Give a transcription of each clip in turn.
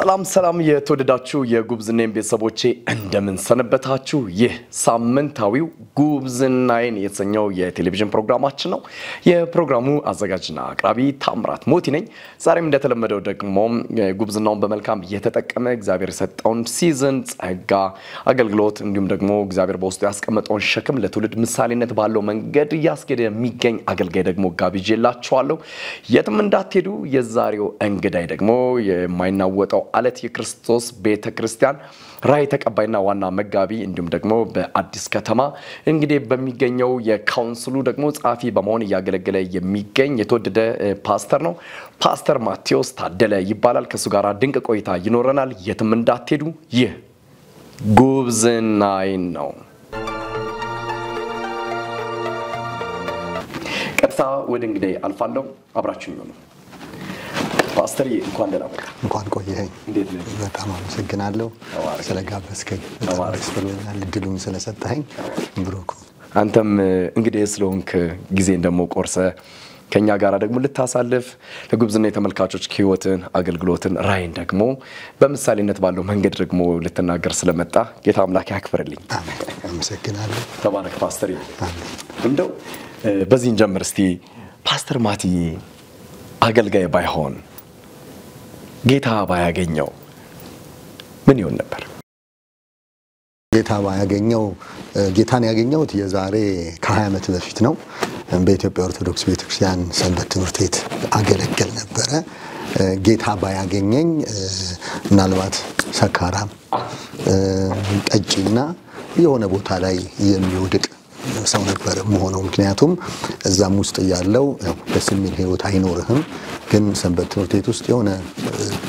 ሰላም የተወደዳችሁ የጉብዝናዬ ቤተሰቦቼ እንደምን ሰነበታችሁ ይህ ሳምንታዊው ጉብዝናዬን የተሰኘው የቴሌቪዥን ፕሮግራማችን ነው የፕሮግራሙ አዘጋጅና አቅራቢ ታምራት ሞቲ ነኝ ዛሬም እንደተለመደው ደግሞ ጉብዝናውን በመልካም እየተጠቀመ እግዚአብሔር የሰጠውን ሲዝን ጸጋ አገልግሎት እንዲሁም ደግሞ እግዚአብሔር በውስጡ ያስቀመጠውን ሸክም ለትውልድ ምሳሌነት ባለው መንገድ ያስገደ የሚገኝ አገልጋይ ደግሞ ጋብዤላችኋለሁ የትም እንዳትሄዱ የዛሬው እንግዳይ ደግሞ የማይናወጠው አለት የክርስቶስ ቤተክርስቲያን ራይ ተቀባይና ዋና መጋቢ እንዲሁም ደግሞ በአዲስ ከተማ እንግዲህ በሚገኘው የካውንስሉ ደግሞ ጻፊ በመሆን ያገለገለ የሚገኝ የተወደደ ፓስተር ነው ፓስተር ማቴዎስ ታደለ ይባላል ከሱ ጋር ድንቅ ቆይታ ይኖረናል የትም እንዳትሄዱ ይህ ጉብዝናዬን ነው ቀጥታ ወደ እንግዳይ አልፋለሁ አብራችሁኝ ነው ፓስተር እንኳን ደህና መጣ እንኳን ቆየኝ እንዴት ነህ በጣም አመሰግናለሁ ስለጋበዝከኝ ስለጋበዝከኝ እድሉን ስለሰጠኸኝ ብሩክ አንተም እንግዲህ ስለሆንክ ጊዜ እንደሞ ቆርሰ ከኛ ጋር ደግሞ ልታሳልፍ ለጉብዝና የተመልካቾች ህይወትን አገልግሎትን ራይን ደግሞ በመሳሌነት ባለው መንገድ ደግሞ ልትናገር ስለመጣ ጌታ አምላክ ያክብርልኝ አሜን አመሰግናለሁ ተባረክ ፓስተር እንደው በዚህን ጀምር እስቲ ፓስተር ማቲ አገልጋይ ባይሆን ጌታ ባያገኘው ምን ይሆን ነበር ጌታ ባያገኘው ጌታን ያገኘው የዛሬ ከ20 ዓመት በፊት ነው በኢትዮጵያ ኦርቶዶክስ ቤተክርስቲያን ሰንበት ትምህርት ቤት አገለግል ነበር ጌታ ባያገኘኝ ምናልባት ሰካራም ጠጪና የሆነ ቦታ ላይ የሚወድቅ ሰው ነበር መሆኑ ምክንያቱም እዛም ውስጥ ያለው ደስ የሚል ህይወት አይኖርህም ግን ሰንበት ትምህርት ቤት ውስጥ የሆነ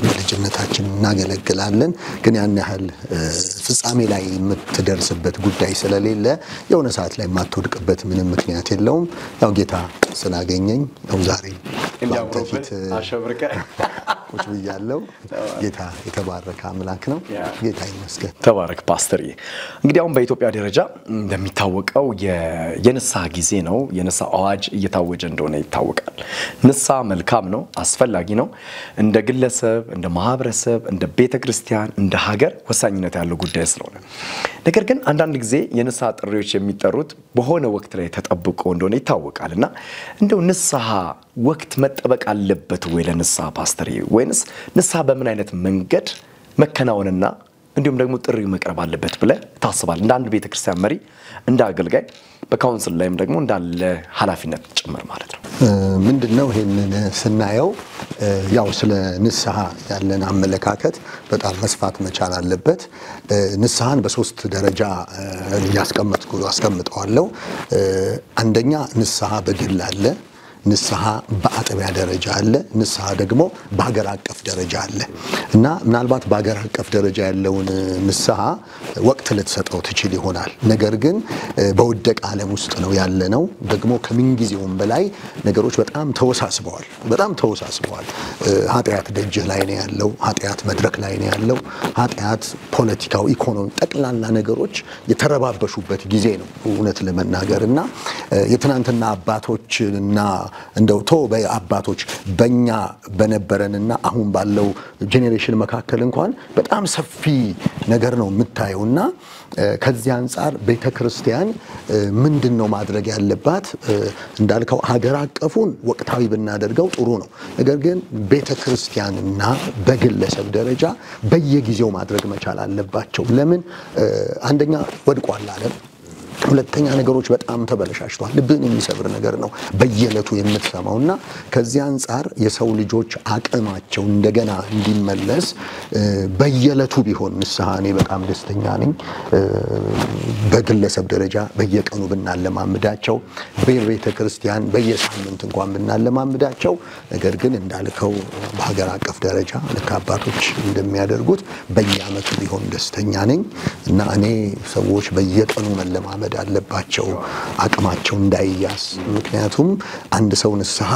በልጅነታችን እናገለግላለን ግን ያን ያህል ፍጻሜ ላይ የምትደርስበት ጉዳይ ስለሌለ የሆነ ሰዓት ላይ ማትወድቅበት ምንም ምክንያት የለውም ያው ጌታ ስላገኘኝ ነው ዛሬ እንዲያውቁት አሸብርቀ ቁጭ ብያለሁ ጌታ የተባረከ አምላክ ነው ጌታ ይመስገን ተባረክ ፓስተር እንግዲህ አሁን በኢትዮጵያ ደረጃ እንደሚታወቀው የንስሐ ጊዜ ነው የንስሐ አዋጅ እየታወጀ እንደሆነ ይታወቃል ንስሐ መልካም ነው አስፈላጊ ነው እንደ ግለሰብ እንደ ማህበረሰብ እንደ ቤተክርስቲያን እንደ ሀገር ወሳኝነት ያለው ጉዳይ ስለሆነ ነገር ግን አንዳንድ ጊዜ የንስሐ ጥሪዎች የሚጠሩት በሆነ ወቅት ላይ ተጠብቆ እንደሆነ ይታወቃልና እንደው ንስሐ ወቅት መጠበቅ አለበት ወይ ለንስሐ ፓስተር ወይንስ ንስሐ በምን አይነት መንገድ መከናወንና እንዲሁም ደግሞ ጥሪው መቅረብ አለበት ብለ ታስባል እንደ አንድ ቤተክርስቲያን መሪ እንደ አገልጋይ በካውንስል ላይም ደግሞ እንዳለ ኃላፊነት ጭምር ማለት ነው ምንድነው ይሄንን ስናየው ያው ስለ ንስሐ ያለን አመለካከት በጣም መስፋት መቻል አለበት ንስሐን በሶስት ደረጃ አስቀምጠዋለሁ አንደኛ ንስሐ በግል አለ ንስሐ በአጥቢያ ደረጃ አለ ንስሐ ደግሞ በሀገር አቀፍ ደረጃ አለ እና ምናልባት በሀገር አቀፍ ደረጃ ያለውን ንስሐ ወቅት ልትሰጠው ትችል ይሆናል ነገር ግን በወደቀ ዓለም ውስጥ ነው ያለነው ደግሞ ከመንጊዜውም በላይ ነገሮች በጣም ተወሳስበዋል ኃጢያት ደጅህ ላይ ነው ያለው ኃጢያት መድረክ ላይ ነው ያለው ኃጢያት ፖለቲካው ኢኮኖሚ ጠቅላላ ነገሮች የተረባበሹበት ጊዜ ነው እውነት ለመናገርና የትናንትና አባቶችና እንደው በአባቶች በእኛ በነበረንና አሁን ባለው ጄኔሬሽን መካከል እንኳን በጣም ሰፊ ነገር ነው የምታየውና ከዚህ አንፃር ቤተክርስቲያን ምንድነው ማድረግ ያለባት እንዳልከው ሀገር አቀፉን ወቅታዊ ብናደርገው ጥሩ ነው ነገር ግን ቤተክርስቲያንና በግለሰብ ደረጃ በየጊዜው ማድረግ መቻል አለባቸው ለምን አንደኛ ወድቋል ዓለም ሁለተኛ ነገሮች በጣም ተበለሻሽቷል ልብን የሚሰብር ነገር ነው በየለቱ የምትሰማውና ከዚህ አንፃር የሰው ልጆች አቅማቸው እንደገና እንዲመለስ በየለቱ ቢሆን ንስሐኔ በጣም ደስተኛ ነኝ በግለሰብ ደረጃ በየቀኑ ብናለማምዳቸው በቤተክርስቲያን በየሳምንት እንኳን ብናለማምዳቸው ነገር ግን እንዳልከው በሀገር አቀፍ ደረጃ ለካባቶች እንደሚያደርጉት በየአመቱ ቢሆን ደስተኛ ነኝ እና እኔ ሰዎች በየቀኑ መለማመድ አለባቸው አቅማቸው እንዳይያስ ምክንያቱም አንድ ሰው ንስሐ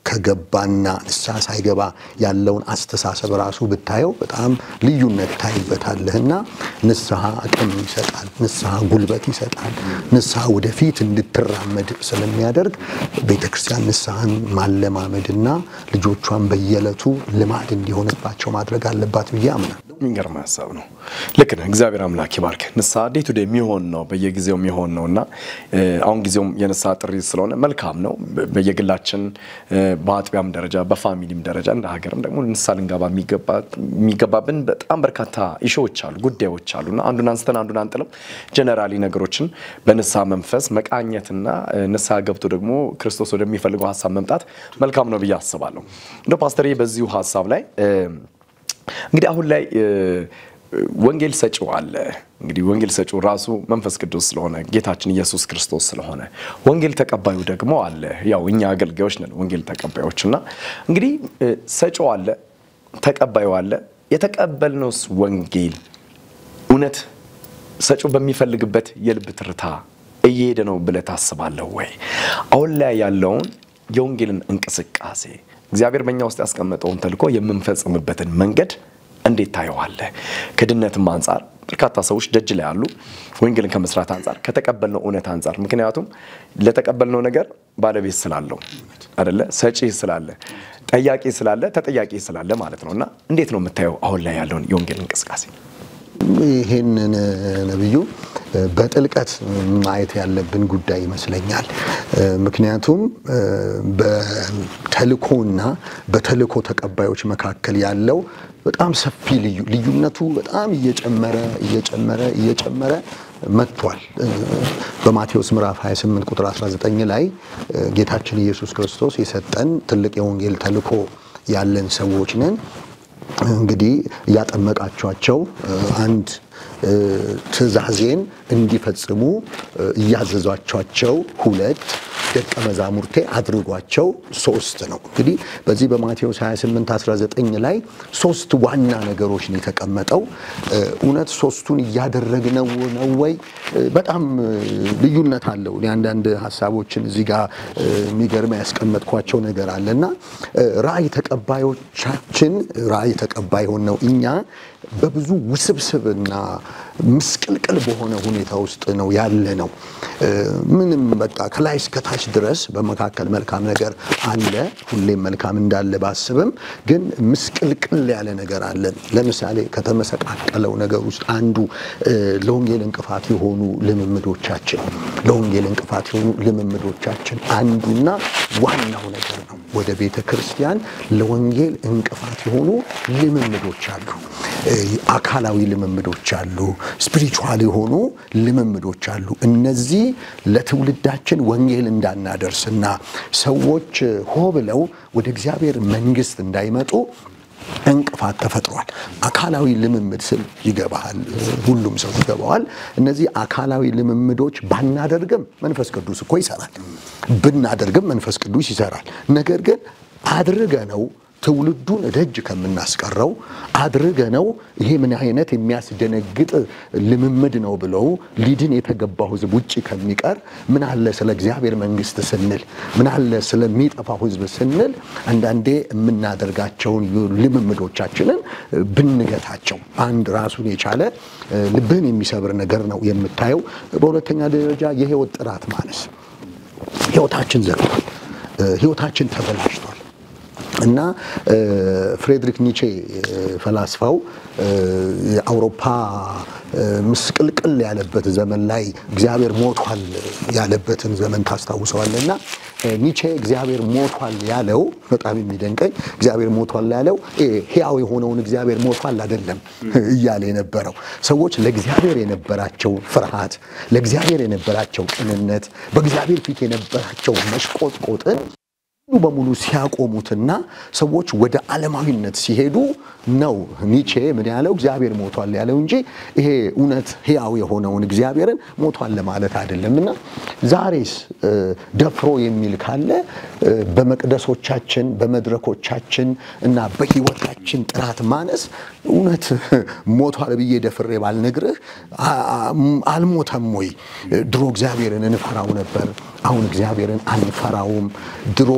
ከገባና ንስሐ ሳይገባ ያለውን አስተሳሰብ ራሱ ብታየው በጣም ልዩነት ታይበታለህና ንስሐ አቅም ይሰጣል ንስሐ ጉልበት ይሰጣል ንስሐ ወደፊት እንድትራመድ ስለሚያደርግ ቤተክርስቲያን ንስሐን ማለማመድና ልጆቿን በየለቱ ልማድ እንዲሆንባቸው ማድረግ አለባት ብዬ አምናለሁ የሚገርም ሐሳብ ነው ልክ ነው እግዚአብሔር አምላክ ይባርክ ንስሐ ዴይ ቱ ዴይ የሚሆን ነው በየጊዜው የሚሆን ነውና አሁን ጊዜውም የንስሐ ጥሪ ስለሆነ መልካም ነው በየግላችን በአጥቢያም ደረጃ በፋሚሊም ደረጃ እንደ ሀገርም ደግሞ ንስሐ ልንገባ የሚገባብን በጣም በርካታ ኢሹዎች አሉ ጉዳዮች አሉና አንዱን አንስተን አንዱን አንጥልም ጀነራሊ ነገሮችን በንስሐ መንፈስ መቃኘትና ንስሐ ገብቶ ደግሞ ክርስቶስ ወደሚፈልገው ሐሳብ መምጣት መልካም ነው ብዬ አስባለሁ እንደ ፓስተር በዚሁ ሐሳብ ላይ እንግዲህ አሁን ላይ ወንጌል ሰጪው አለ እንግዲህ ወንጌል ሰጪው ራሱ መንፈስ ቅዱስ ስለሆነ ጌታችን ኢየሱስ ክርስቶስ ስለሆነ ወንጌል ተቀባዩ ደግሞ አለ ያው እኛ አገልጋዮች ነን ወንጌል ተቀባዮችና እንግዲህ ሰጪው አለ ተቀባዩ አለ የተቀበልነውስ ወንጌል እውነት ሰጪው በሚፈልግበት የልብ ትርታ እየሄደ ነው ብለህ ታስባለህ ወይ አሁን ላይ ያለውን የወንጌልን እንቅስቃሴ እግዚአብሔር በእኛ ውስጥ ያስቀመጠውን ተልኮ የምንፈጽምበትን መንገድ እንዴት ታየዋለህ ከድነትም አንፃር በርካታ ሰዎች ደጅ ላይ አሉ ወንጌልን ከመስራት አንፃር ከተቀበልነው እውነት አንፃር ምክንያቱም ለተቀበልነው ነገር ባለቤት ስላለው አይደለ ሰጪ ስላለ ጠያቂ ስላለ ተጠያቂ ስላለ ማለት ነውና እንዴት ነው የምታየው አሁን ላይ ያለውን የወንጌል እንቅስቃሴ ይሄንን ነብዩ በጥልቀት ማየት ያለብን ጉዳይ ይመስለኛል ምክንያቱም በተልኮና በተልኮ ተቀባዮች መካከል ያለው በጣም ሰፊ ልዩነቱ በጣም እየጨመረ መጥቷል በማቴዎስ ምዕራፍ 28 ቁጥር 19 ላይ ጌታችን ኢየሱስ ክርስቶስ የሰጠን ትልቅ የወንጌል ተልኮ ያለን ሰዎች ነን እንግዲህ ያጠመቃቸዋቸው አንድ ትእዛዜን እንዲፈጽሙ ያዘዟቸው ሁለት ደቀ መዛሙርቴ አድርጓቸው ሶስት ነው እንግዲህ በዚህ በማቴዎስ 28:19 ላይ ሶስት ዋና ነገሮች ነው የተቀመጠው እውነት ሶስቱን ያደረግነው ነው ወይ በጣም ልዩነት አለው ለአንዳንድ ሐሳቦችን እዚህ ጋር የሚገርም ያስቀመጥኳቸው ነገር አለና ራእይ ተቀባይ ሆነው እኛ በብዙ ውስብስብና ምስቅልቅል በሆነ ሁኔታ ውስጥ ነው ያለነው ምንም በቃ ከላይ እስከ ታች ድረስ በመካከል መልካም ነገር አለ ሁሌም መልካም እንዳለ ባስብም ግን ምስቅልቅል ያለ ነገር አለ ለምሳሌ ከተመሰቃቀለው ነገር ውስጥ አንዱ ለወንጌል እንቅፋት የሆኑ ልምምዶቻችን አንዱና ዋናው ነገር ነው ወደ ቤተ ክርስቲያን ለወንጌል እንቅፋት የሆኑ ልምምዶች አሉ አካላዊ ልምምዶች አሉ ስፒሪቹዋል የሆኑ ልምምዶች አሉ እነዚህ ለትውልዳችን ወንጌል እንዳናደርስና ሰዎች ሆብለው ወደ እግዚአብሔር መንግስት እንዳይመጡ እንቅፋት ተፈጥሯል አካላዊ ልምምድ ስል ይገባል ሁሉም ሰው ይገባዋል እነዚህ አካላዊ ልምምዶች ባናደርግም መንፈስ ቅዱስ እኮ ይሰራል ብናደርግም መንፈስ ቅዱስ ይሰራል ነገር ግን አድርገነው ትውልዱን ደጅ ከምናስቀረው አድርገነው ይሄ ምን አይነት የሚያስደነግጥ ልምምድ ነው ብለው ሊድን የተገባው ህዝብ ውጪ ከሚቀር ምን አለ ስለ እግዚአብሔር መንግስት ስንል ምን አለ ስለሚጠፋው ህዝብ ስንል አንዳንዴ የምናደርጋቸው ልምምዶቻችንን ብንገታቸው አንድ ራሱን የቻለ ልብን የሚሰብር ነገር ነው የምታየው በሁለተኛ ደረጃ የህይወት ጥራት ማነስ ህይወታችን ዘግቷል ህይወታችን ተበላሽቷል እና ፍሬድሪክ ኒቼ ፈላስፋው የአውሮፓ ምስቅልቅል ያለበት ዘመን ላይ እግዚአብሔር ሞቷል ያለበትን ዘመን ታስታውሰዋልና ኒቼ እግዚአብሔር ሞቷል ያለው በጣም የሚደንቀኝ እግዚአብሔር ሞቷል ያለው ሕያው የሆነውን እግዚአብሔር ሞቷል አይደለም እያለ የነበረው ሰዎች ለእግዚአብሔር የነበራቸው ፍርሃት ለእግዚአብሔር የነበራቸው ቅንነት በእግዚአብሔር ፊት የነበራቸው መሽቆጥቆጥን በሙሉ ሲያቆሙትና ሰዎች ወደ ዓለማዊነት ሲሄዱ ነው ኒቼ ምን ያለው እግዚአብሔር ሞቷል ያለው እንጂ ይሄ እውነት ሕያው የሆነውን እግዚአብሔርን ሞቷል ለማለት አይደለምና ዛሬስ ደፍሮ የሚል ካለ በመቅደሶቻችን በመድረኮቻችን እና በህይወታችን ጥራት ማነስ እውነት ሞቷል ብዬ ደፍሬ ባልነግርህ አልሞተም ወይ ድሮ እግዚአብሔርን እንፈራው ነበር አሁን እግዚአብሔርን አንፈራውም ድሮ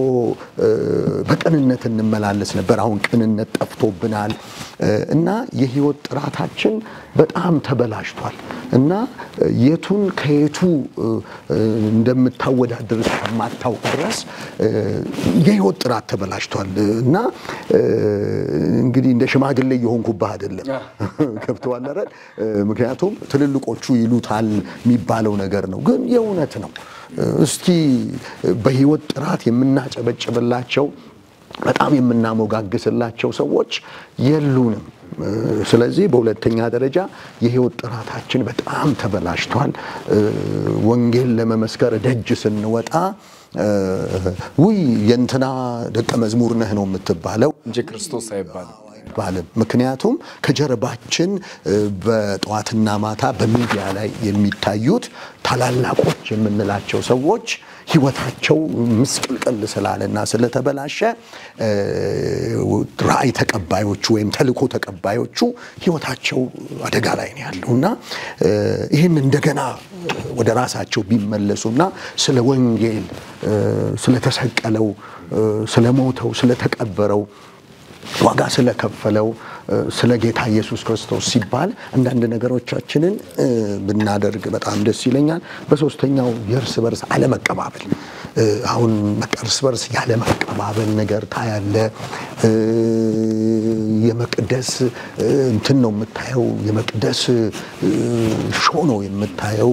በቅንነት እንመላለስ ነበር አሁን ቅንነት ጠፍቶብናል እና የህይወት ጥራታችን በጣም ተበላሽቷል እና የቱን ከየቱ እንደምታወዳደር ማታውቅ ድረስ የህይወት ጥራት ተበላሽቷል እና እንግዲህ እንደ ሽማግሌ የሆንኩብህ አይደለም ከብተዋል አይደል ምክንያቱም ትልልቆቹ ይሉታል የሚባለው ነገር ነው ግን የእውነት ነው እስቲ በህይወት ጥራት የምናጨበጭብላቸው በጣም የምናሞጋግስላቸው ሰዎች የሉንም ስለዚህ በሁለተኛ ደረጃ የህይወት ጥራታችን በጣም ተበላሽቷል ወንጌል ለመመስከር ደጅ ስንወጣ ውይ የንተና ደቀ መዝሙር ነህ ነው የምትባለው እንጂ ክርስቶስ አይባልም ምክንያቱም ከጀርባችን በጧትና ማታ በሚዲያ ላይ የሚታዩት ታላላቆች የምንላቸው ሰዎች ህይወታቸው ምስቅልቅል ስላለና ስለተበላሸ ራእይ ተቀባዮቹ ወይም ተልኮ ተቀባዮቹ ህይወታቸው አደጋ ላይ ነው ያለውና ይሄን እንደገና ወደ ራሳቸው ቢመለሱና ስለ ወንጌል ስለተሰቀለው ስለሞተው ስለተቀበረው ዋጋ ስለከፈለው ስለ ጌታ ኢየሱስ ክርስቶስ ሲባል አንዳንድ ነገሮቻችንን ብናደርግ በጣም ደስ ይለኛል በሶስተኛው የርስ በርስ አለመቀባበል አሁን መቀርስ በርስ ያለመቀባበል ነገር ታያለ የመቅደስ እንትን ነው የምታየው የመቅደስ ሾው ነው የምታየው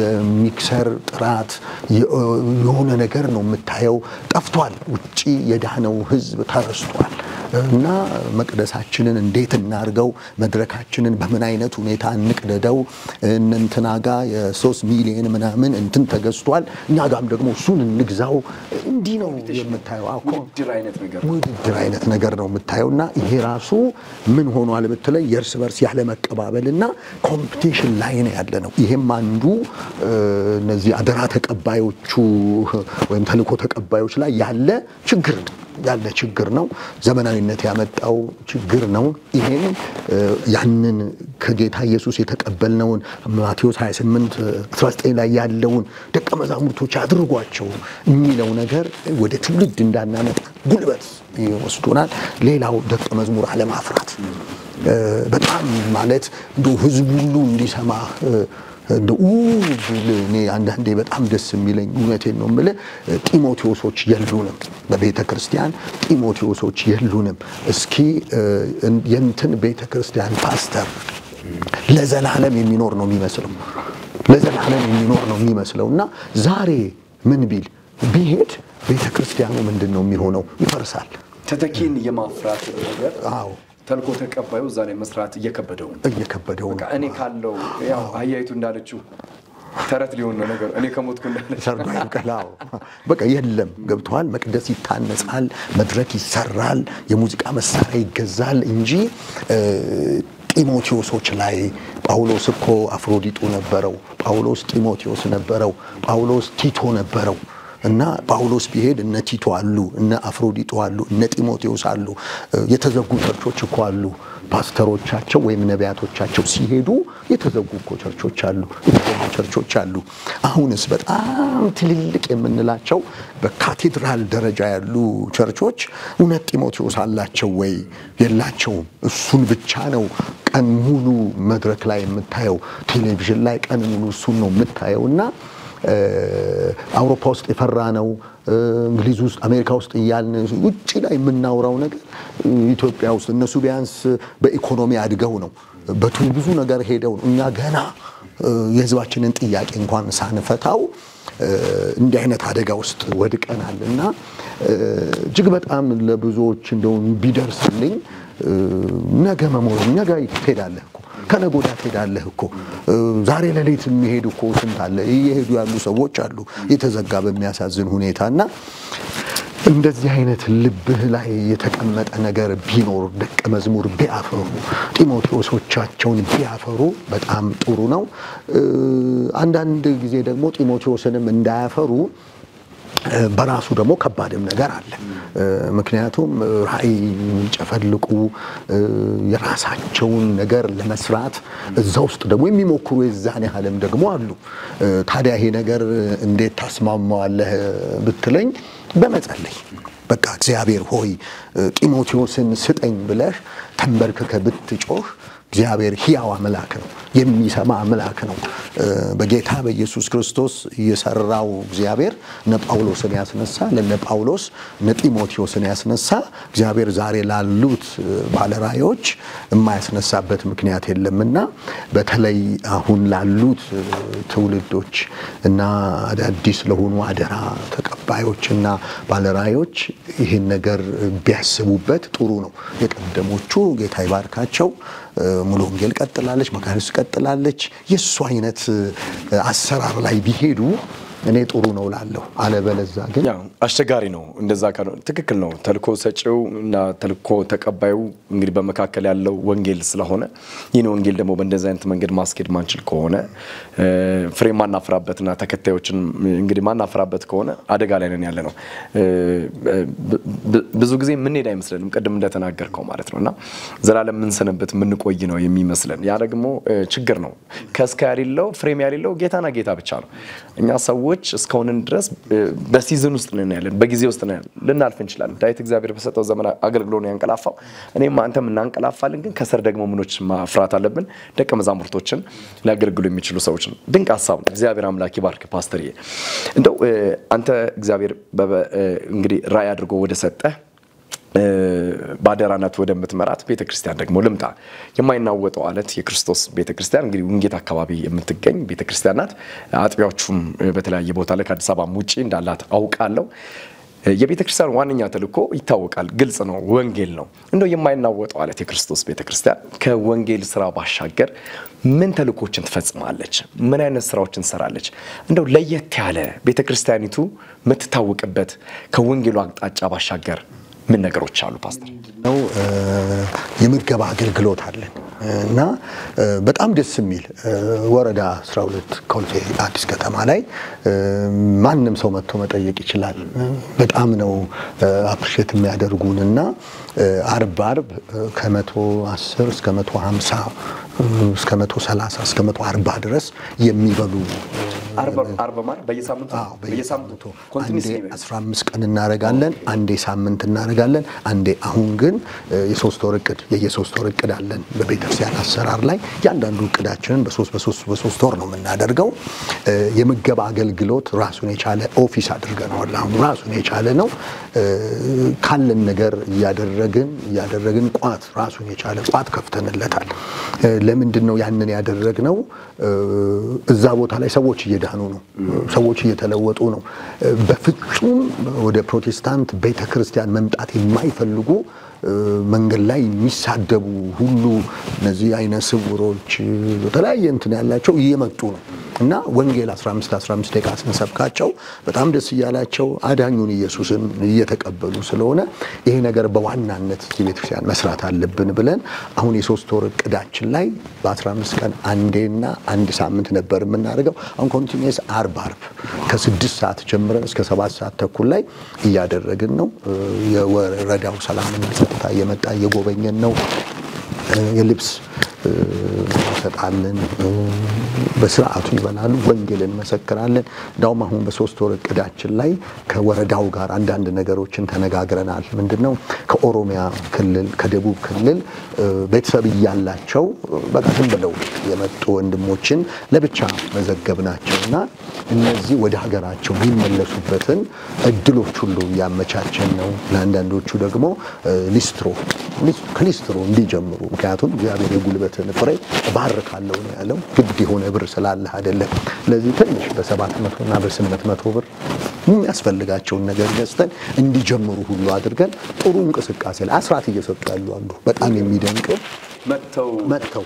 የሚክሰር ጥራት የሆነ ነገር ነው የምታየው ጠፍቷል ውጪ የዳነው ህዝብ ተረስቷል እና መቅደሳችንን እንዴት እናርገው መድረካችንን በምን አይነት ሁኔታ እንቅደደው እንንተናጋ የ3 ሚሊዮን ምናምን እንትን ተገዝቷል እኛ ጋም ደግሞ እሱን እንግዛው እንዲ ነው የምታየው ውድድር አይነት ነገር ነው የምታየውና ይሄ ራሱ ምን ሆኗል ብትለይ የርስ በርስ ያለ መቀባበልና ኮምፒቲሽን ላይ ነው ያለነው ይሄም አንዱ እነዚህ አደራ ተቀባዮቹ ወይም ተልኮ ተቀባዮች ላይ ያለ ችግር ነው ዘመናዊነት ያመጣው ችግር ነው ይሄን ያንን ከጌታ ኢየሱስ የተቀበልነውን ማቴዎስ 28:19 ላይ ያለውን ደቀ መዛሙርቶች አድርጓቸው የሚለው ነገር ወደ ትውልድ እንዳናመጣ ጉልበት ይወስዱናል ሌላው ደቀ መዝሙር አለማፍራት በጣም ማለት እንደው ህዝቡ ሁሉ እንዲሰማ እኔ አንዳንዴ በጣም ደስ የሚለኝ እውነቴን ነው የምልህ ጢሞቴዎሶች የሉንም በቤተክርስቲያን ጢሞቴዎሶች የሉንም እስኪ የንትን ቤተክርስቲያን ፓስተር ለዘላለም የሚኖር ነው የሚመስለውና ዛሬ ምን ቢሄድ ቤተክርስቲያኑ ምንድነው የሚሆነው ይፈርሳል ተተኪን የማፍራት ነገር ተልኮ ተቀባዩ ዛሬ መስራት እየከበደው በቃ እኔ ካለው ያው አያይቱ እንዳለችው ተረት ሊሆን ነው ነገር እኔ ከሞትኩ እንዳለሰርባይቀላው በቃ የለም ገብቷል መቅደስ ይታነጻል መድረክ ይሰራል የሙዚቃ መሳሪያ ይገዛል እንጂ ጢሞቴዎሶች ላይ ጳውሎስ እኮ አፍሮዲጡ ነበረው ጳውሎስ ጢሞቴዎስ ነበረው ጳውሎስ ቲቶ ነበረው እና ጳውሎስ ቢሄድ እነ ቲቶ አሉ እነ አፍሮዲጡ አሉ እነ ጢሞቴዎስ አሉ የተዘጉ ቸርቾች እኮ አሉ ፓስተሮቻቸው ወይም ነቢያቶቻቸው ሲሄዱ የተዘጉ ቸርቾች አሉ አሁንስ በጣም ትልልቅ የምንላቸው በካቴድራል ደረጃ ያሉ ቸርቾች እውነት ጢሞቴዎስ አላቸው ወይ የላቸውም እሱን ብቻ ነው ቀን ሙሉ መድረክ ላይ የምታየው ቴሌቪዥን ላይ ቀን ሙሉ እሱን ነው የምታየውና አውሮፓ ውስጥ የፈራ ነው እንግሊዝ ውስጥ አሜሪካ ውስጥ ይያልን ውጪ ላይ የምናወራው ነገር ኢትዮጵያ ውስጥ እነሱ ቢያንስ በኢኮኖሚ አድገው ነው ብዙ ነገር ሄደው እኛ ገና የህዝባችንን ጥያቄ እንኳን ሳንፈታው እንዲህ አይነት አደጋ ውስጥ ወድቀናልና እጅግ በጣም ለብዙዎች እንደው ቢደርስልኝ ነገ መሞር ነገ ይሄዳል ከነጎዳ ትሄዳለህ እኮ ዛሬ ለሌት የሚሄዱ እኮ ስንት አለ እየሄዱ ያሉ ሰዎች አሉ የተዘጋ በሚያሳዝን ሁኔታና እንደዚህ አይነት ልብህ ላይ የተቀመጠ ነገር ቢኖር ደቀ መዝሙር ቢያፈሩ ጢሞቴዎሶቻቸውን ቢያፈሩ በጣም ጥሩ ነው አንዳንድ ጊዜ ደግሞ ጢሞቴዎስንም እንዳያፈሩ በራሱ ደግሞ ከባድም ነገር አለ ምክንያቱም ራእይ ጨፈልቁ የራሳቸውን ነገር ለመስራት እዛው ውስጥ ደግሞ የሚሞክሩ የዛኔ ዓለም ደግሞ አሉ ታዲያ ይሄ ነገር እንዴት ታስማማዋለህ ብትለኝ በመጸለይ በቃ እግዚአብሔር ሆይ ጢሞቴዎስን ስጠኝ ብለህ ተንበርክከ ብትጮህ እግዚአብሔር ሕያው አምላክ ነው የሚሰማ አምላክ ነው በጌታ በኢየሱስ ክርስቶስ የሰራው እግዚአብሔር ነጳውሎስን ያስነሳ ለነጳውሎስ ነጢሞቴዎስን ያስነሳ እግዚአብሔር ዛሬ ላሉት ባለራዮች የማያስነሳበት ምክንያት የለምና በተለይ አሁን ላሉት ትውልዶች እና አዲስ ለሆኑ አደራ ተቀባዮችና ባለራዮች ይሄን ነገር ቢያስቡበት ጥሩ ነው የቀደሞቹ ጌታ ይባርካቸው ሙሉ ወንጌል ቀጥላለች መካሪስ ቀጥላለች የሱ አይነት አሰራር ላይ ቢሄዱ እኔ ጥሩ ነው ላለው አለበለዛ ግን ያው አሽጋሪ ነው እንደዛ ካለ ትክክል ነው ተልኮ ሰጪው እና ተልኮ ተቀባዩ እንግዲህ በመካከለ ያለው ወንጌል ስለሆነ ይሄን ወንጌል ደግሞ በእንደዛ አይነት መንገድ ማስኬድ ማንችል ከሆነ ፍሬ ማናፍራበትና ተከታዮችን እንግዲህ ማናፍራበት ከሆነ አደጋ ላይ ነን ያለ ነው ብዙ ጊዜ ምን ሄዳ አይመስልንም ቀደም እንደተናገርከው ማለት ነውና ዘላለም ምን ሰነበት ምን ቆይ ነው የሚመስለን ያ ደግሞ ችግር ነው ከስካ ያለው ፍሬም ያለው ጌታና ጌታ ብቻ ነው እኛ ሰዎች እስካሁን ድረስ በሲዝን ውስጥ ነን ያለን በጊዜ ውስጥ ነን ልናልፍ እንችላለን ዳዊት እግዚአብሔር በሰጠው ዘመን አገልግሎት ነው ያንቀላፋው እኔም አንተም እናንቀላፋለን ግን ከሰር ደግሞ ምኖች ማፍራት አለብን ደቀ መዛሙርቶችን ሊያገለግሉ የሚችሉ ሰዎች ነው ድንቅ ሐሳብ ነው እግዚአብሔር አምላክ ይባርክ ፓስተርዬ እንደው አንተ እግዚአብሔር እንግዲህ ራእይ አድርጎ ወደ ሰጠ ባደራናት ወደምትመራት ቤተክርስቲያን ደግሞ ልምጣ የማይናወጠው አለት የክርስቶስ ቤተክርስቲያን እንግዲህ ወንጌት አካባቢ የምትገኝ ቤተክርስቲያን ናት አጥቢያዎቹም በተለያየ ቦታ ላይ ከአዲስ አበባ ውጪ እንዳላት አውቃለሁ የቤተክርስቲያን ዋንኛ ተልኮ ይታወቃል ግልጽ ነው ወንጌል ነው እንደው የማይናወጠው አለት የክርስቶስ ቤተክርስቲያን ከወንጌል ስራ ባሻገር ምን ተልኮችን ትፈጽማለች ምን አይነት ስራዎችን ሰራለች እንደው ለየት ያለ ቤተክርስቲያኒቱ የምትታወቅበት ከወንጌሉ አቅጣጫ ባሻገር ምን ነገሮች አሉ ፓስተር ነው የምገባ አገልግሎት አለን እና በጣም ደስ የሚል ወረዳ 12 ኮልፌ አዲስ ከተማ ላይ ማንንም ሰው መጥቶ መጠየቅ ይችላል በጣም ነው አፕሪሼት የሚያደርጉንና አርብ ከ110 እስከ 150 እስከ 130 እስከ 140 ድረስ የሚበሉ አርብ ማለት በየሳምንቱ ኮንቲኒስ 15 ቀን እናረጋለን አንዴ ሳምንት እናረጋለን አንዴ አሁን ግን የሶስት ወር እቅድ አለን በቤተክርስቲያን አሰራር ላይ ያንዳንዱ እቅዳችንን በሶስት ወር ነው የምናደርገው የምገባ አገልግሎት ራሱን የቻለ ኦፊስ አድርገናል አሁን ራሱን የቻለ ነው ካለን ነገር ያደረግን ቋት ራሱን የቻለ ቋት ከፍተንለታል ለምንድነው ያንን ያደረግነው እዛ ቦታ ላይ ሰዎች እየዳኑ ነው ሰዎች እየተለወጡ ነው በፍጹም ወደ ፕሮቴስታንት ቤተክርስቲያን መምጣት የማይፈልጉ መንገድ ላይ የሚሳደቡ ሁሉ እነዚህ አይነ ስውሮች በተለያየ እንትን ያላቸው እየመጡ ነው እና ወንጌል 15 ደቂቃ ስንሰብካቸው በጣም ደስ ይያላቸው አዳኙን ኢየሱስን እየተቀበሉ ስለሆነ ይሄ ነገር በዋናነት ቤተክርስቲያን መስራት አለብን ብለን አሁን የሶስት ወር እቅዳችን ላይ በ15 ቀን አንዴና አንድ ሳምንት ነበር የምናደርገው አሁን ኮንቲኒየስ አርብ ከ6 ሰዓት ጀምረን እስከ 7 ሰዓት ተኩል ላይ እያደረግን ነው የወረዳው ሰላምና ጸጥታ የመጣ የጎበኘን ነው የልብስ ተጣለን በስርዓቱ ይበላሉ ወንጌልን መሰከራለን ዳውም አሁን በሶስት ወር እቅዳችን ላይ ከወረዳው ጋር አንዳንድ ነገሮችን ተነጋግረናል ምንድነው ከኦሮሚያ ክልል ከደቡብ ክልል ቤተሰብ ያላቸው በቃም ብለው የመጡ ወንድሞችን ለብቻ መዘገብናቸውና እነዚህ ወደ ሀገራቸው ሊመለሱበትን እድሎች ሁሉ ያመቻቸን ነው ለአንዳንዶቹ ደግሞ ሊስትሮ እንዲጀምሩ ምክንያቱም እግዚአብሔር የጉልበትን ፍሬ ባርካለው ነው ያለው ግድ የሆነ ብር ስላለ አይደለም ለዚህ ትንሽ በ700 እና በ800 ብር የሚያስፈልጋቸው ነገር ገዝተን እንዲጀምሩ ሁሉ አድርገን ጥሩ እንቅስቃሴ ላይ አስራት እየሰጡ ያሉ አሉ በጣም የሚደንቅ መጥተው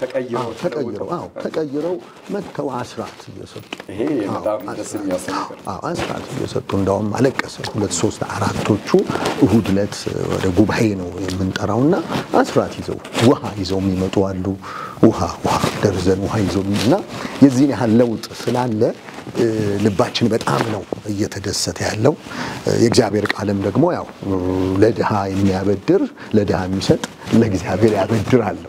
ተቀይረው መጥተው አስራት እየሰጡ ይሄ በጣም ደስ የሚያሰኘው አስራት እየሰጡ እንደውም አለቀሰ 2-3 4ቶቹ እሁድ ዕለት ወደ ጉባኤ ነው የምንጠራውና አስራት ይዘው የሚመጡ አሉ ውሃ ደርዘን ውሃ ይዘውና የዚህ ያህል ለውጥ ስላለ ልባችን በጣም ነው እየተደሰተ ያለው የእግዚአብሔር ቃልም ደግሞ ያው ለድሃ የሚያበድር ለድሃ የሚሰጥ ለእግዚአብሔር ያበድራል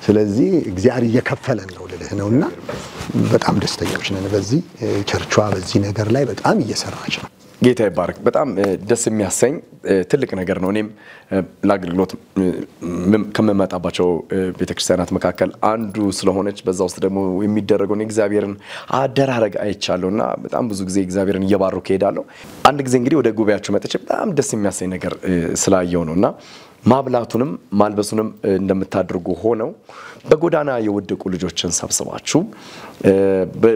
ስለዚህ እግዚአብሔር እየከፈለን ነው ልልህ ነውና በጣም ደስተኞች ነን በዚህ ቸርቿ በዚህ ነገር ላይ በጣም እየሰራች ነው ጌታ ይባርክ በጣም ደስ የሚያሰኝ ትልቅ ነገር ነው እኔም ለአገልግሎት ከመመጣባቸው ቤተክርስቲያናት መካከል አንዱ ስለሆነች በዛ ውስጥ ደግሞ የሚደረገው እግዚአብሔርን አደራረግ አይቻለውና በጣም ብዙ ጊዜ እግዚአብሔርን እየባረኩ ሄዳለሁ አንድ ጊዜ እንግዲህ ወደ ጉባኤያችሁ መጥቼ በጣም ደስ የሚያሰኝ ነገር ስላየው ነውና ማብላቱንም ማልበሱንም እንደምታደርጉ ሆነው በጎዳና የወደቁ ልጆችን ሰብስባችሁ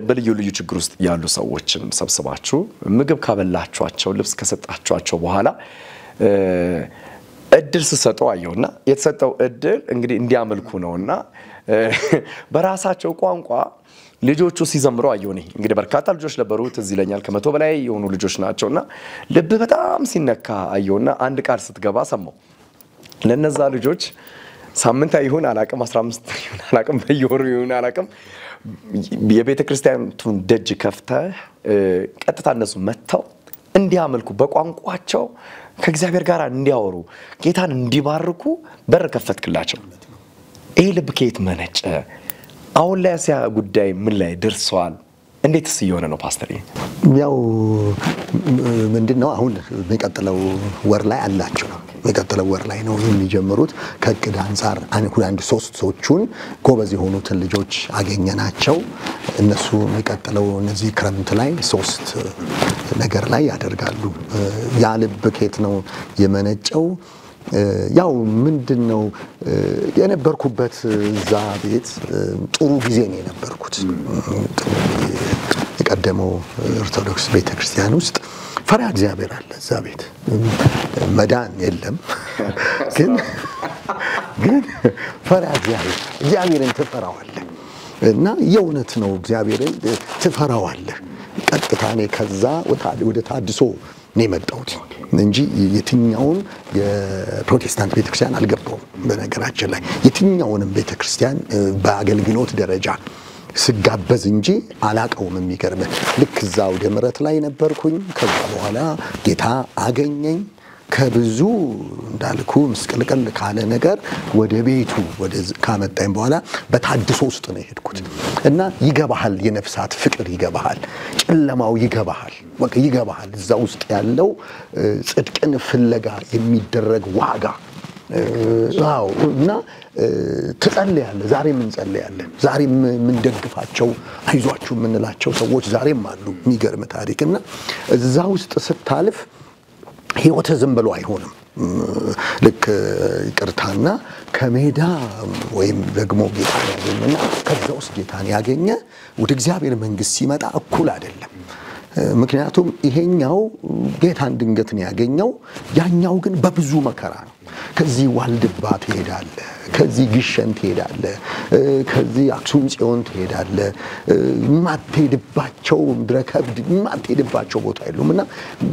በልዩ ልዩ ችግር ውስጥ ያሉ ሰዎችን ሰብስባችሁ ምግብ ካበላችኋቸው ልብስ ከሰጣችኋቸው በኋላ እድል ሲሰጠው አየውና የተሰጠው እድል እንግዲህ እንዲያመልኩ ነውና በራሳቸው ቋንቋ ልጆቹ ሲዘምሩ አየውኔ እንግዲህ በርካታ ልጆች ነበሩ ትዝ ይለኛል ከመቶ በላይ የሆኑ ልጆች ናቸውና ልብ በጣም ሲነካ አየውና አንድ ቃል ስትገባ ሰማው ለነዛ ልጆች ሳምንታ ይሁን አላቀም 15 ይሁን አላቀም በየወሩ ይሁን አላቀም የቤተክርስቲያኑን ደጅ ከፍተህ ቀጥታ እነሱ መተው እንዲያመልኩ በቋንቋቸው ከእግዚአብሔር ጋር እንዲያወሩ ጌታን እንዲባርኩ በር ከፈትክላቸው ይሄ ልብ ከየት መነጨ አሁን ላይ ያሲያ ጉዳይ ምን ላይ ደርሷል እንዴትስ እየሆነ ነው ፓስተር ያው ምንድነው አሁን የሚቀጥለው ወር ላይ አላችሁ ነው የሚቀጥለው ወር ላይ ነው የሚጀምሩት ከቅድ አንፃር አንድ 3 ሰዎችን ጎበዝ የሆኑትን ልጆች አገኘናቸው እነሱ የሚቀጥለው እነዚህ ክረምት ላይ 3 ነገር ላይ ያደርጋሉ ያ ልብ ከየት ነው የመነጨው ያው ምንድነው የነበርኩበት ዛ ቤት ጥሩ ጊዜ ነው የነበርኩት የቀደመው ኦርቶዶክስ ቤተክርስቲያን ውስጥ ፈሪሃ እግዚአብሔር አለ እዛ ቤት መዳን የለም ግን ፈሪሃ እግዚአብሔርን ትፈራዋለህ እና የእውነት ነው እግዚአብሔርን ትፈራዋለህ ቀጥታ ነው ከዛ ወደ ታድሶ ነው የመጣሁት እንጂ የትኛውን የፕሮቴስታንት ቤተክርስቲያን አልገባውም በነገራችን ላይ የትኛውንም ቤተክርስቲያን በአገልግሎት ደረጃ ስጋበዝ እንጂ አላቀውም የሚገርም ልክ ዛው ደምረት ላይ ነበርኩኝ ከዛ በኋላ ጌታ አገኘኝ ከብዙ እንዳልኩ ምስቅልቅል ካለ ነገር ወደ ቤቱ ወደ ካመጣኝ በኋላ በታድሶ ውስጥ ነው የሄድኩት እና ይገባሃል የነፍሳት ፍቅር ይገባሃል ጨለማው ይገባሃል ወቅ ይገባሃል እዛ ውስጥ ያለው ጽድቅን ፍለጋ የሚደረግ ዋጋ እና ትጸልያለህ ዛሬም እንጸልያለን ዛሬም ምን ደግፋቸው አይዟችሁ ምንላቸው ሰዎች ዛሬም አሉ የሚገርም ታሪክና እዛ ውስጥ ስታልፍ ህይወት ዝም ብሎ አይሆንም ልክ ይቅርታና ከሜዳ ወይም ደግሞ ጌታን ያገኘና ከዛ ውስጥ ጌታን ያገኘ ወደ እግዚአብሔር መንግስት ሲመጣ እኩል አይደለም ምክንያቱም ይሄኛው ጌታን ድንገት ነው ያገኘው ያኛው ግን በብዙ መከራ ነው ከዚህ ዋልድባ ትሄዳለህ ከዚህ ግሸን ትሄዳለህ ከዚህ አክሱም ጽዮን ትሄዳለህ ማትሄድባቸው ድረከብድ ማትሄድባቸው ቦታ የሉምና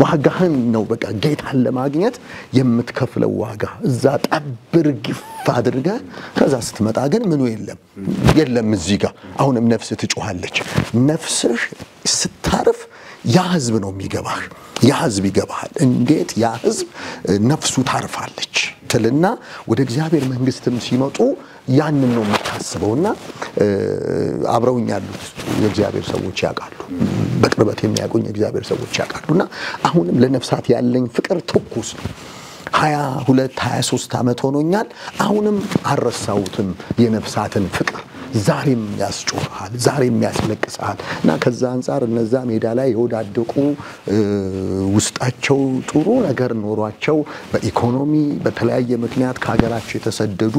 ዋጋህን ነው በቃ ጌታን ለማግኘት የምትከፍለው ዋጋ እዛ ጠብር ግፍ አድርገህ ከዛ ስትመጣ ግን ምኑ የለም እዚህ ጋር አሁንም ነፍስ ትጮሃለች ነፍስህ ስታርፍ ያ ህዝብ ነው የሚገባህ ያ ህዝብ ይገባሃል እንዴት ያ ህዝብ ነፍሱ ታርፋለች ትልና ወደ እግዚአብሔር መንግስትም ሲመጡ ያንን ነው የምታስበውና አብረውኝ ያሉት የእግዚአብሔር ሰዎች ያውቃሉ በቅርበት የሚያውቁኝ የእግዚአብሔር ሰዎች ያውቃሉና አሁንም ለነፍሳት ያለኝ ፍቅር ትኩስ ነው 22 23 አመት ሆኖኛል አሁንም አረሳውትም የነፍሳትን ፍቅር ዛሬም ያስጮሃል ዛሬም ያስለቅሳል እና ከዛ አንፃር እነዛ ሜዳ ላይ የወዳደቁ ውስጣቸው ጥሩ ነገር ኖሯቸው በኢኮኖሚ በተለያየ ምክንያት ከሀገራቸው የተሰደዱ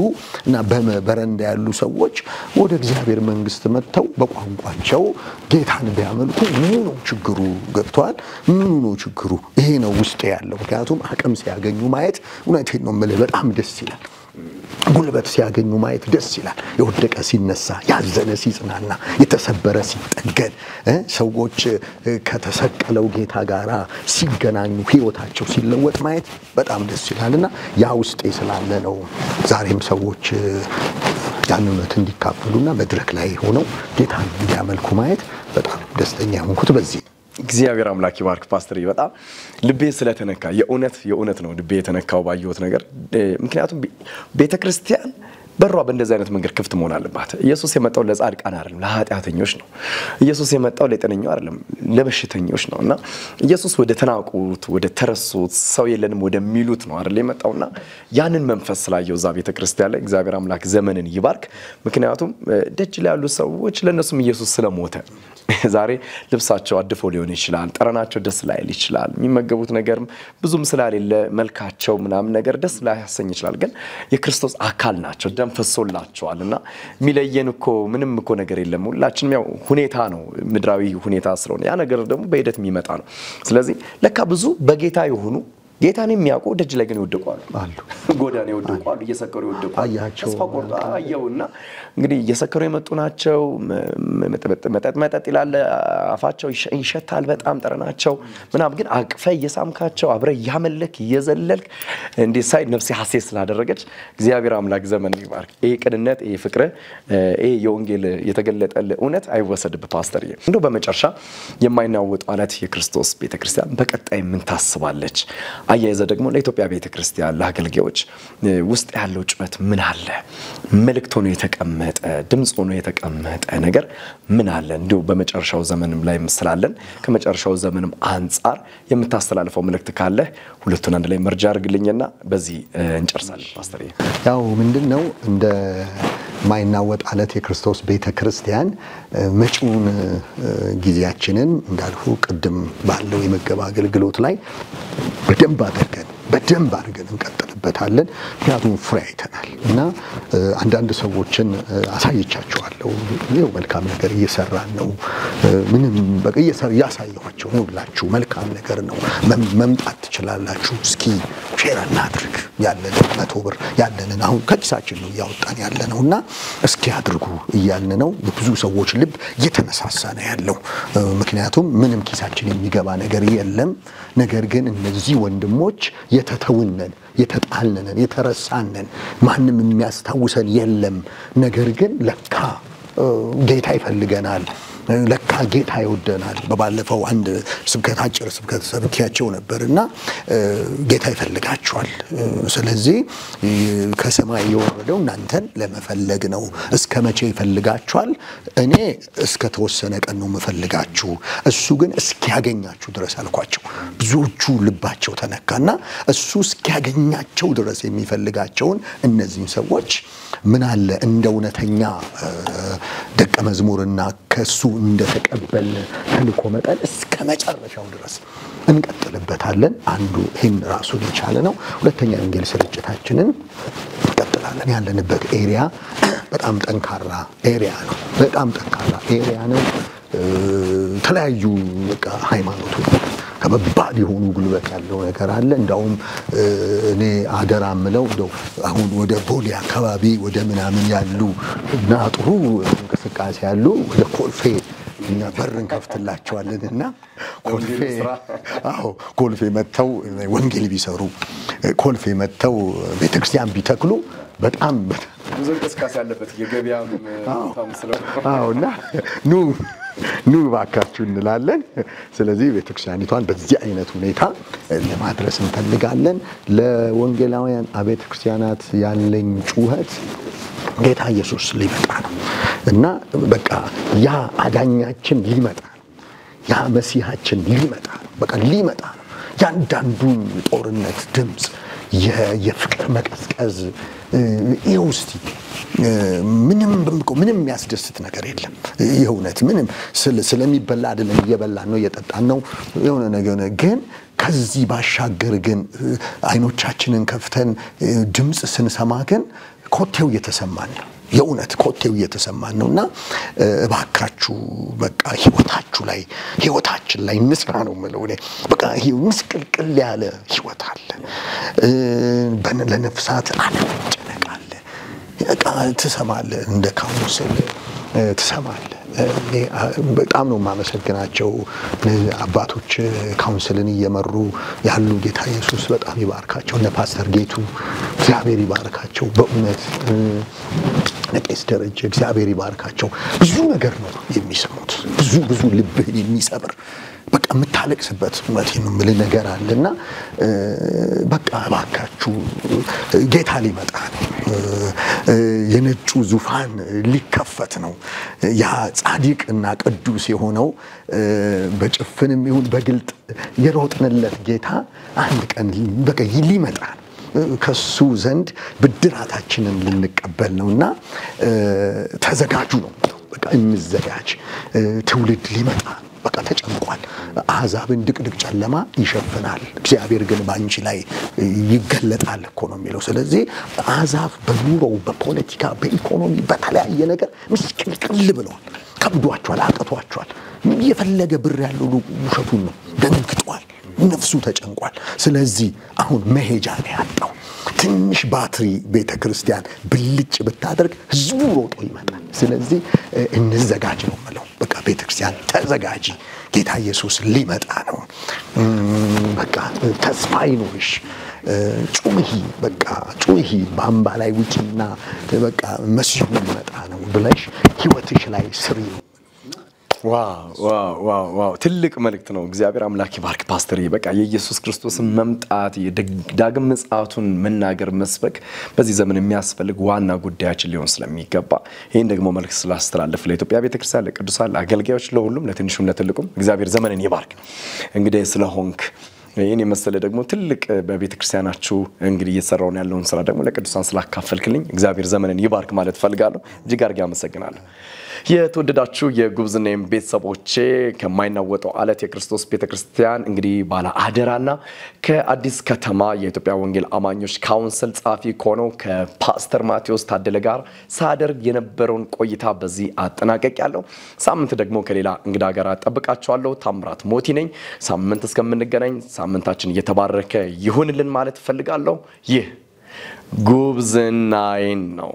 እና በበረንዳ ያሉ ሰዎች ወደ እግዚአብሔር መንግስት መጥተው በቋንቋቸው ጌታን ቢያመልኩ ምን ነው ችግሩ ገብቷል ምን ነው ችግሩ ይሄ ነው ውስጥ ያለው ምክንያቱም አቅም ሲያገኙ ማየት እውነቴን ነው ማለት በጣም ደስ ይላል ጉልበት ሲያገኙ ማየት ደስ ይላል የወደቀ ሲነሳ ያዘነ ሲጽናና የተሰበረ ሲጠገን ሰዎች ከተሰቀለው ጌታ ጋራ ሲገናኙ ህይወታቸው ሲለወጥ ማየት በጣም ደስ ይላልና ያ ውስጥ ስላለ ነው ዛሬም ሰዎች ያንነት እንዲካፈሉና መድረክ ላይ ሆነው ጌታን እንዲያመልኩ ማየት በጣም ደስተኛ ሆንኩት በዚህ እግዚአብሔር አምላክ ይባርክ ፓስተር በጣም ልቤ ስለተነካ የእውነት ነው ልቤ የተነካው ባየሁት ነገር ምክንያቱም ቤተክርስቲያን በሯ በእንደዚህ አይነት መንገድ ክፍት መሆን አለባት ኢየሱስ የመጣው ለጻድቃን አይደለም ለኃጢአተኞች ነው ኢየሱስ የመጣው ለጤነኞች አይደለም ለበሽተኞች ነውና ኢየሱስ ወደ ተናቁት ወደ ተረሱት ሰው የለንም ወደ ሚሉት ነው አይደል የመጣውና ያንን መንፈስ ስላየው ዛ ቤተክርስቲያን ላይ እግዚአብሔር አምላክ ዘመንን ይባርክ ምክንያቱም ደጅ ላይ ያሉ ሰዎች ለነሱም ኢየሱስ ስለሞተ ዛሬ ልብሳቸው አድፎ ሊሆን ይችላል ጠረናቸው ደስ ላይል ይችላል የሚመገቡት ነገርም ብዙም ስላልለ መልካቸው ምናምን ነገር ደስ ላያሰኝ ይችላል ግን የክርስቶስ አካል ናቸው ደም ፈሶላቸዋልና ሚለየን እኮ ምንም እኮ ነገር የለም ሁላችንም ያው ሁኔታ ነው ምድራዊ ሁኔታ ስለሆነ ያ ነገር ደግሞ በሂደት የሚመጣ ነው ስለዚህ ለካ ብዙ በጌታ የሆኑ ጌታን የሚያውቁ ደጅ ላይ ግን ይወድቃሉ አሉ ጎዳና ይወድቃሉ እየሰከሩ ይወድቃሉ ተስፋ ቆርጣ አየውና እንግዲህ እየሰከሩ የመጡ ናቸው መጠጥ ይላል አፋቸው ይሸታል በጣም ጠረናቸው ምናም ግን አቅፈ እየሳምካቸው አብረ ያመለክ እየዘለልክ እንዴ ሳይ ነፍሴ ሐሴት ስላደረገች እግዚአብሔር አምላክ ዘመን ይባርክ ይሄ ቅንነት ይሄ ፍቅር ይሄ የወንጌል የተገለጠለ እውነት አይወሰድብ ፓስተር እንደው በመጨረሻ የማይናወጥ አለት የክርስቶስ ቤተክርስቲያን በቀጣይ ምን ታስባለች አያይዘ ደግሞ ለኢትዮጵያ ቤተክርስቲያን ለአገልጋዮች ውስጥ ያለው ጭበት ምን አለ መልእክት ሆኖ የተቀመጠ ድምጽ ሆኖ የተቀመጠ ነገር ምን አለ እንደው በመጨረሻው ዘመንም ላይ መስላለን ከመጨረሻው ዘመንም አንፃር የምታስተላልፈው መልእክት ካለ ሁለቱን አንድ ላይ መርጃ አድርግልኝና በዚህ እንጨርሳለን ፓስተር ያው ምንድነው እንደ ማይናወጥ አለት የክርስቶስ ቤተክርስቲያን መጪውን ጊዜያችንን እንዳልሁ ቅድም ባለው የመገባ አገልግሎት ላይ በደንብ አድርገን እንቀጥልበታለን ምክንያቱም ፍሬ አይተናል እና አንዳንድ ሰዎችን አሳይቻቸዋለሁ ነው መልካም ነገር እየሰራን ነው ምንም በቃ ያሳየኋቸው ሁላችሁ መልካም ነገር ነው መምጣት ትችላላችሁ እስኪ ሼር እናድርግ ያለን 100 ብር ያለንን አሁን ከኪሳችን ነው ያወጣን ያለነውና እስኪ አድርጉ እያልን ነው ብዙ ሰዎች ልብ እየተነሳሳ ነው ያለው ምክንያቱም ምንም ኪሳችን የሚገባ ነገር የለም ነገር ግን እነዚህ ወንድሞች የተተውነን የተጣልነን የተረሳነን ማንንም የሚያስታውሰን የለም ነገር ግን ለካ ጌታ ይፈልገናል ለካ ጌታ ይወደናል በባለፈው አንድ ስብከት አጭር ስብከት ሰብኪያቸው ነበርና ጌታ ይፈልጋቸዋል ስለዚህ ከሰማይ የወረደው እናንተን ለመፈለግ ነው እስከመቼ ይፈልጋቸዋል እኔ እስከ ተወሰነ ቀን ነው መፈልጋችሁ እሱ ግን እስኪያገኛችሁ ድረስ አልኳቸው ብዙዎቹ ልባቸው ተነካና እሱ እስኪያገኛቸው ድረስ የሚፈልጋቸውን እነዚህን ሰዎች ምን አለ እንደ እውነተኛ ደቀ መዝሙርና ከሱ እንደተቀበል ተልኮ መጠን እስከ መጨረሻው ድረስ እንቀጥልበታለን አንዱ ይሄን ራሱ የቻለ ነው ሁለተኛ ወንጌል ስርጭታችንን እንቀጥላለን ያለንበት ኤሪያ በጣም ጠንካራ ኤሪያ ነው በጣም ጠንካራ ኤሪያ ነው ተለያዩ በቃ ሃይማኖቶች ከባድ የሆኑ ጉልበት ያለው ነገር አለ እንዳውም እኔ አደራ ምለው እንደው አሁን ወደ ቦሌ አካባቢ ወደ ምናምን ያሉ እና ጥሩ እንቅስቃሴ ያሉ ወደ ኮልፌ እኛ በርን ከፍትላቸዋለንና ኮልፌ መተው ወንጌል ቢሰሩ ኮልፌ መተው ቤተክርስቲያን ቢተክሉ በጣም ብዙ እንቅስቃሴ ያለበት የገበያ እና ኑ ባካችሁ እንላለን ስለዚህ ቤተክርስቲያኒቷን በዚህ አይነት ሁኔታ ለማድረስ እንፈልጋለን ለወንጌላውያን አብያተ ክርስቲያናት ያለኝ ጩኸት ጌታ ኢየሱስ ሊመጣ ነው እና በቃ ያ አዳኛችን ሊመጣ ነው ያ መሲሐችን ሊመጣ ነው በቃ ሊመጣ ነው ያንዳንዱ ጦርነት ድምጽ የፍቅር መቀዝቀዝ ይውስቲ ምንም ያስደስት ነገር የለም የእውነት ምንም ስለሚበላ አይደለም እየበላን ነው እየጠጣን ነው የሆነ ነገር ግን ከዚህ ባሻገር ግን አይኖቻችንን ከፍተን ድምጽ ስንሰማ ግን ኮቴው እየተሰማን ነው የእውነት ኮቴው እየተሰማን ነውና እባካችሁ በቃ ህይወታችን ላይ እንስራ ነው ማለት ነው በቃ ምስቅልቅል ያለ ህይወት አለ ለነፍሳት አለመጨነቅ አለ በቃ ትሰማለህ እንደ ካውንስል ትሰማለህ በጣም ነው ማመሰግናቸው አባቶች ካውንስልን እየመሩ ያሉ ጌታ ኢየሱስ በጣም ይባርካቸው እነ ፓስተር ጌቱ እግዚአብሔር ይባርካቸው በእውነት ነቄስ ደረጀ እግዚአብሔር ይባርካቸው ብዙ ነገር ነው የሚሰሙት ብዙ ልብህን የሚሰብር በቃ መታለቅስበት እውነቴን ነው ምል ነገር አለና በቃ ባካችሁ ጌታ ሊመጣ ነው የነጩ ዙፋን ሊከፈት ነው ያ ጻድቅና ቅዱስ የሆነው በጭፍንም ይሁን በግልጥ የሮጥንለት ጌታ አንድ ቀን በቃ ሊመጣ ከሱ ዘንድ ብድራታችንን ልንቀበል ነውና ተዘጋጁ ነው በቃ እንዘጋጅ ትውልድ ሊመጣ በቃ ተጨንቋል አሕዛብን ድቅድቅ ጨለማ ይሸፍናል እግዚአብሔር ግን ባንቺ ላይ ይገለጣል እኮ ነው የሚለው ስለዚህ አሕዛብ በኑሮው በፖለቲካ በኢኮኖሚ በተለያየ ነገር ምስቅልቅል ብለዋል ከብዷቸዋል አቀቷቸዋል የፈለገ ብር ያለው ውሸቱን ነው ደንግጧል ነፍሱ ተጨንቋል ስለዚህ አሁን መሄጃ ነው ያጣው ትንሽ ባትሪ ቤተክርስቲያን ብልጭ ብታደርግ ህዝቡ ሮጦ ይመጣል ስለዚህ እንዘጋጅ ነው ማለት በቃ ቤተክርስቲያን ተዘጋጂ ጌታ ኢየሱስ ሊመጣ ነው በቃ ተስፋ ይኖርሽ ጩሂ ባምባ ላይ ውጪና በቃ መሲሁ ሊመጣ ነው ብለሽ ህይወትሽ ላይ ስሪ ዋው ትልቅ መልእክት ነው እግዚአብሔር አምላክ ይባርክ ፓስተር በቃ የኢየሱስ ክርስቶስን መምጣት የዳግም ምጽአቱን መናገር መስበክ በዚህ ዘመን የሚያስፈልግ ዋና ጉዳያችን ሊሆን ስለሚገባ ይሄን ደግሞ መልእክት ስላስተላለፈ ለኢትዮጵያ ቤተክርስቲያን ለቅዱሳን አገልጋዮች ለሁሉም ለትንሹም ለትልቁም እግዚአብሔር ዘመንን ይባርክ እንግዲህ ስለሆንክ ይሄን የመሰለ ደግሞ ትልቅ በቤተክርስቲያናችሁ እንግዲህ እየሰራውን ያለውን ስራ ደግሞ ለቅዱሳን ስላካፈልክልኝ እግዚአብሔር ዘመንን ይባርክ ማለት ፈልጋለሁ እጅግ አድርጌ አመሰግናለሁ የተወደዳችሁ የጉብዝናዬ ቤተሰቦቼ ከማይናወጠው አለት የክርስቶስ ቤተክርስቲያን እንግዲህ ባለ አደራና ከአዲስ ከተማ የኢትዮጵያ ወንጌል አማኞች ካውንስል ጻፊ ሆነው ከፓስተር ማቴዎስ ታደለ ጋር ሳደርግ የነበረውን ቆይታ በዚህ አጠናቀቂያለሁ ሳምንት ደግሞ ከሌላ እንግዳ ጋር አጠብቃችኋለሁ ታምራት ሞቲ ነኝ ሳምንት እስከምንገናኝ ሳምንታችን እየተባረከ ይሁንልን ማለት ፈልጋለሁ ይህ ጉብዝናዬ ነው